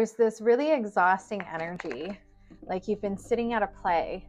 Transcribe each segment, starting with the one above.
there's this really exhausting energy. Like you've been sitting at a play,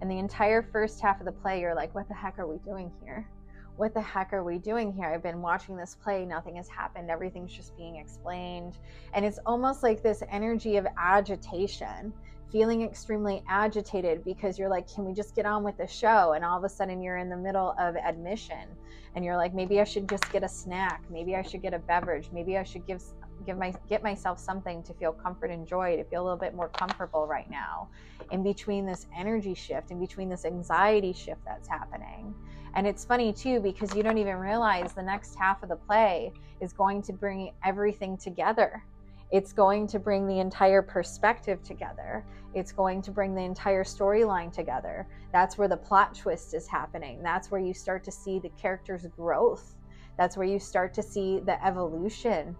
and the entire first half of the play, you're like, what the heck are we doing here? What the heck are we doing here? I've been watching this play. Nothing has happened. Everything's just being explained. And it's almost like this energy of agitation, feeling extremely agitated because you're like, can we just get on with the show? And all of a sudden you're in the middle of admission and you're like, maybe I should just get a snack. Maybe I should get a beverage. Maybe I should get myself something to feel comfort and joy, to feel a little bit more comfortable right now, in between this energy shift, in between this anxiety shift that's happening. And it's funny too, because you don't even realize the next half of the play is going to bring everything together. It's going to bring the entire perspective together. It's going to bring the entire storyline together. That's where the plot twist is happening. That's where you start to see the character's growth. That's where you start to see the evolution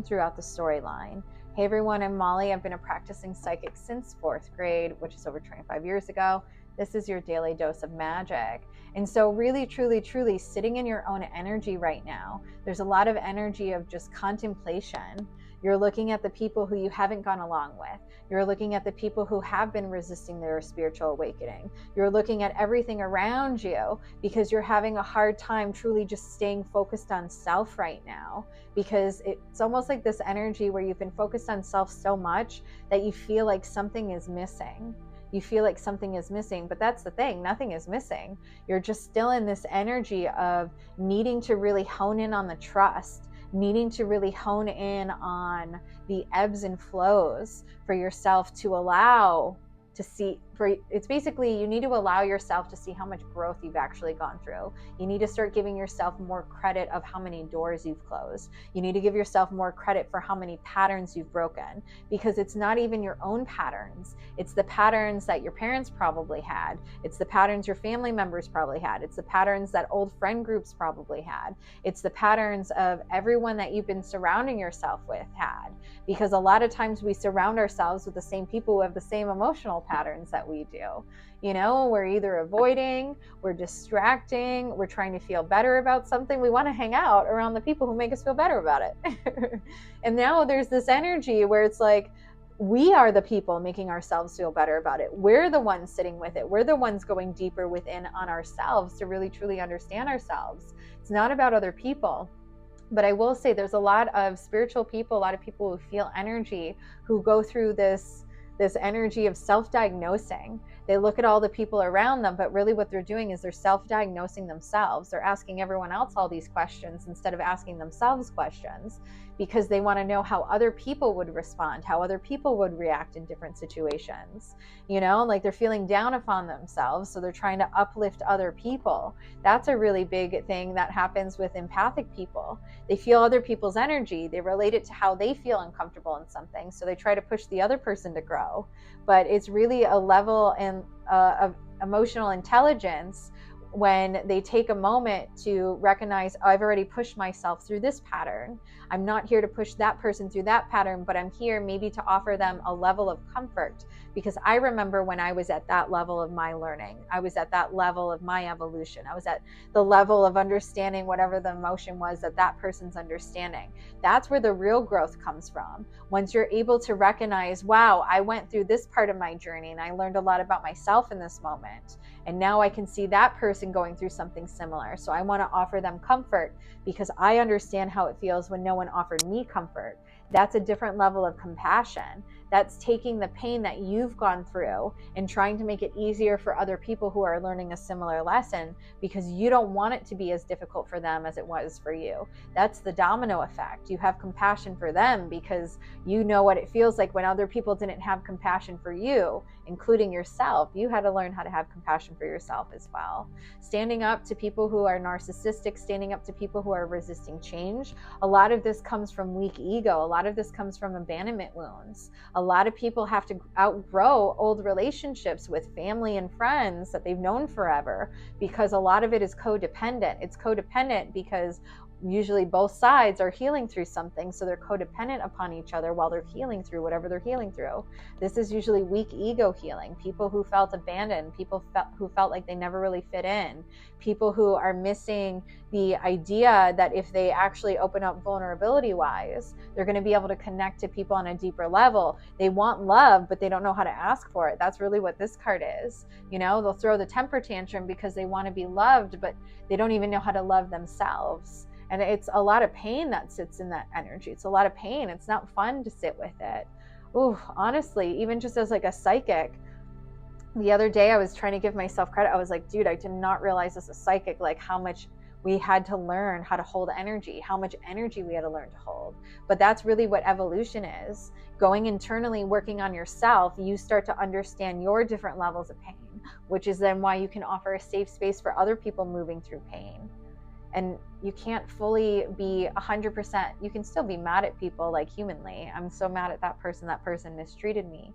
throughout the storyline. Hey everyone, I'm Molly. I've been a practicing psychic since 4th grade, which is over 25 years ago. This is your daily dose of magic. And so really, truly, truly sitting in your own energy right now, there's a lot of energy of just contemplation. You're looking at the people who you haven't gone along with. You're looking at the people who have been resisting their spiritual awakening. You're looking at everything around you because you're having a hard time truly just staying focused on self right now, because it's almost like this energy where you've been focused on self so much that you feel like something is missing. You feel like something is missing, but that's the thing, nothing is missing. You're just still in this energy of needing to really hone in on the trust, needing to really hone in on the ebbs and flows for yourself to allow to see. It's basically, you need to allow yourself to see how much growth you've actually gone through. You need to start giving yourself more credit of how many doors you've closed. You need to give yourself more credit for how many patterns you've broken, because it's not even your own patterns. It's the patterns that your parents probably had. It's the patterns your family members probably had. It's the patterns that old friend groups probably had. It's the patterns of everyone that you've been surrounding yourself with had, because a lot of times we surround ourselves with the same people who have the same emotional patterns that we do. You know, we're either avoiding, we're distracting, we're trying to feel better about something. We want to hang out around the people who make us feel better about it. And now there's this energy where it's like, we are the people making ourselves feel better about it. We're the ones sitting with it. We're the ones going deeper within on ourselves to really truly understand ourselves. It's not about other people. But I will say there's a lot of spiritual people, a lot of people who feel energy, who go through this energy of self-diagnosing. They look at all the people around them, but really what they're doing is they're self-diagnosing themselves. They're asking everyone else all these questions instead of asking themselves questions, because they want to know how other people would respond, how other people would react in different situations. You know, like they're feeling down upon themselves, so they're trying to uplift other people. That's a really big thing that happens with empathic people. They feel other people's energy. They relate it to how they feel uncomfortable in something, so they try to push the other person to grow. But it's really a level of emotional intelligence when they take a moment to recognize, oh, I've already pushed myself through this pattern. I'm not here to push that person through that pattern, but I'm here maybe to offer them a level of comfort, because I remember when I was at that level of my learning, I was at that level of my evolution. I was at the level of understanding whatever the emotion was that person's understanding. That's where the real growth comes from. Once you're able to recognize, wow, I went through this part of my journey and I learned a lot about myself in this moment. And now I can see that person going through something similar. So I want to offer them comfort because I understand how it feels when no one offered me comfort. That's a different level of compassion. That's taking the pain that you've gone through and trying to make it easier for other people who are learning a similar lesson, because you don't want it to be as difficult for them as it was for you. That's the domino effect. You have compassion for them because you know what it feels like when other people didn't have compassion for you, including yourself. You had to learn how to have compassion for yourself as well. Standing up to people who are narcissistic, standing up to people who are resisting change. A lot of this comes from weak ego. A lot of this comes from abandonment wounds. A lot of people have to outgrow old relationships with family and friends that they've known forever, because a lot of it is codependent. It's codependent because usually both sides are healing through something, so they're codependent upon each other while they're healing through whatever they're healing through. This is usually weak ego healing, people who felt abandoned, people who felt like they never really fit in, people who are missing the idea that if they actually open up vulnerability wise, they're going to be able to connect to people on a deeper level. They want love, but they don't know how to ask for it. That's really what this card is. You know, they'll throw the temper tantrum because they want to be loved, but they don't even know how to love themselves. And it's a lot of pain that sits in that energy. It's a lot of pain. It's not fun to sit with it. Ooh, honestly, even just as like a psychic, the other day I was trying to give myself credit. I was like, dude, I did not realize as a psychic, like how much we had to learn how to hold energy, how much energy we had to learn to hold. But that's really what evolution is. Going internally, working on yourself, you start to understand your different levels of pain, which is then why you can offer a safe space for other people moving through pain. And you can't fully be 100%. You can still be mad at people, like humanly. I'm so mad at that person mistreated me.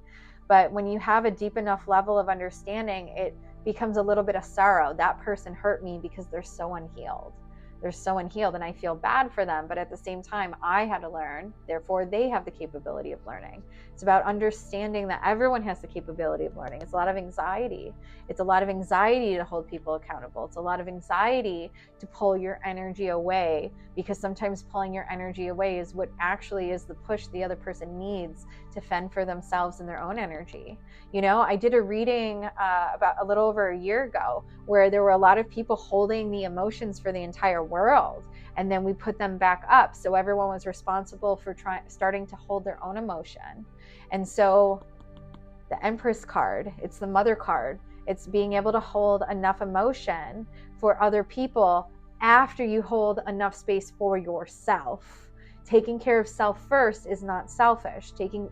But when you have a deep enough level of understanding, it becomes a little bit of sorrow. That person hurt me because they're so unhealed. They're so unhealed, and I feel bad for them. But at the same time, I had to learn. Therefore, they have the capability of learning. It's about understanding that everyone has the capability of learning. It's a lot of anxiety. It's a lot of anxiety to hold people accountable. It's a lot of anxiety to pull your energy away, because sometimes pulling your energy away is what actually is the push the other person needs to fend for themselves and their own energy. You know, I did a reading about a little over a year ago where there were a lot of people holding the emotions for the entire world, and then we put them back up, so everyone was responsible for starting to hold their own emotion. And so the Empress card, it's the mother card. It's being able to hold enough emotion for other people after you hold enough space for yourself. Taking care of self first is not selfish. Taking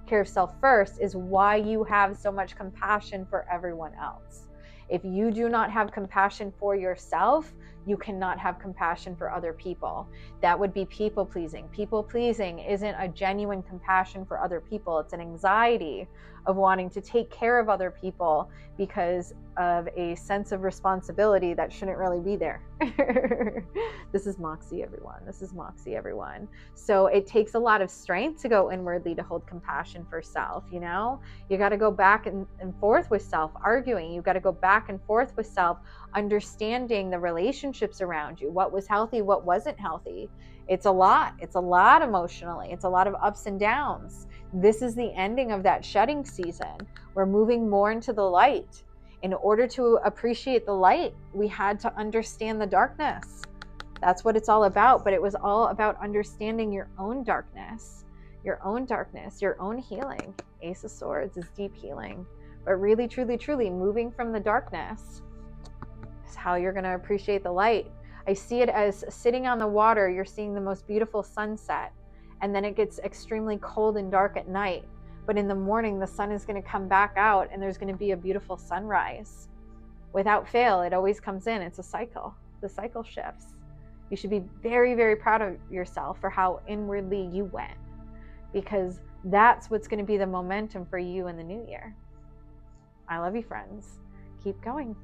care of self first is why you have so much compassion for everyone else. If you do not have compassion for yourself, you cannot have compassion for other people. That would be people pleasing. People pleasing isn't a genuine compassion for other people. It's an anxiety of wanting to take care of other people because of a sense of responsibility that shouldn't really be there. This is Moxie, everyone. This is Moxie, everyone. So it takes a lot of strength to go inwardly to hold compassion for self, you know? You got to go back and forth with self, arguing. You got to go back and forth with self, understanding the relationships around you, what was healthy, what wasn't healthy. It's a lot emotionally. It's a lot of ups and downs. This is the ending of that shedding season. We're moving more into the light. In order to appreciate the light, we had to understand the darkness. That's what it's all about. But it was all about understanding your own darkness, your own healing. Ace of Swords is deep healing. But really, truly, truly moving from the darkness is how you're going to appreciate the light. I see it as sitting on the water. You're seeing the most beautiful sunset, and then it gets extremely cold and dark at night. But in the morning, the sun is going to come back out, and there's going to be a beautiful sunrise. Without fail, it always comes in. It's a cycle. The cycle shifts. You should be very, very proud of yourself for how inwardly you went, because that's what's going to be the momentum for you in the new year. I love you, friends. Keep going.